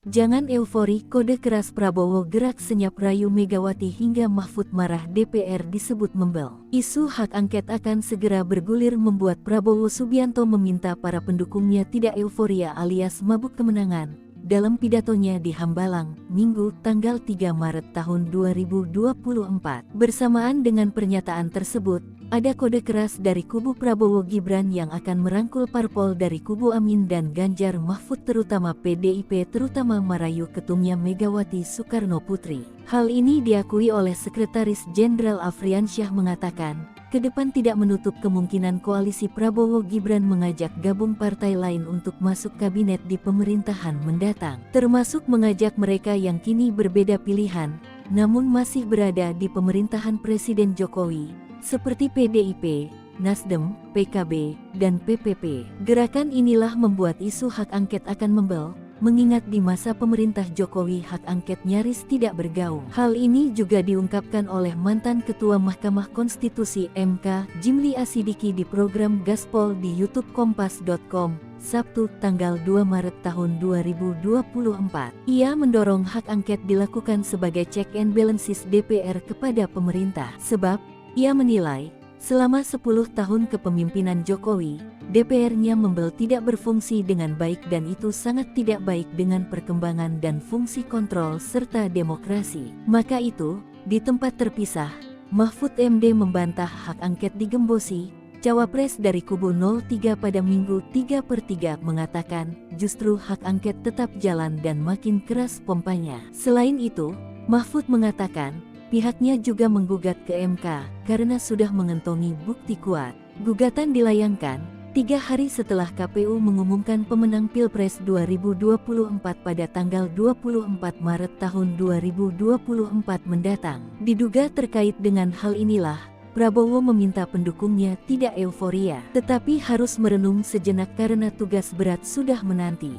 Jangan eufori, kode keras Prabowo gerak senyap rayu Megawati hingga Mahfud marah DPR disebut membel. Isu hak angket akan segera bergulir membuat Prabowo Subianto meminta para pendukungnya tidak euforia alias mabuk kemenangan. Dalam pidatonya di Hambalang, Minggu, tanggal 3 Maret tahun 2024. Bersamaan dengan pernyataan tersebut, ada kode keras dari kubu Prabowo Gibran yang akan merangkul parpol dari kubu Amin dan Ganjar Mahfud terutama PDIP terutama merayu ketumnya Megawati Soekarno Putri. Hal ini diakui oleh Sekretaris Jenderal Afriansyah mengatakan, ke depan tidak menutup kemungkinan koalisi Prabowo Gibran mengajak gabung partai lain untuk masuk kabinet di pemerintahan mendatang, termasuk mengajak mereka yang kini berbeda pilihan, namun masih berada di pemerintahan Presiden Jokowi, seperti PDIP, Nasdem, PKB, dan PPP. Gerakan inilah membuat isu hak angket akan membel, mengingat di masa pemerintah Jokowi hak angket nyaris tidak bergaung. Hal ini juga diungkapkan oleh mantan Ketua Mahkamah Konstitusi MK, Jimli Asidiki di program Gaspol di YouTube Kompas.com, Sabtu, tanggal 2 Maret tahun 2024. Ia mendorong hak angket dilakukan sebagai check and balances DPR kepada pemerintah. Sebab, ia menilai, selama 10 tahun kepemimpinan Jokowi, DPR-nya membel tidak berfungsi dengan baik dan itu sangat tidak baik dengan perkembangan dan fungsi kontrol serta demokrasi. Maka itu, di tempat terpisah, Mahfud MD membantah hak angket digembosi. Cawapres dari kubu 03 pada Minggu 3/3 mengatakan, justru hak angket tetap jalan dan makin keras pompanya. Selain itu, Mahfud mengatakan, pihaknya juga menggugat ke MK karena sudah mengantongi bukti kuat. Gugatan dilayangkan 3 hari setelah KPU mengumumkan pemenang Pilpres 2024 pada tanggal 24 Maret tahun 2024 mendatang. Diduga terkait dengan hal inilah, Prabowo meminta pendukungnya tidak euforia, tetapi harus merenung sejenak karena tugas berat sudah menanti.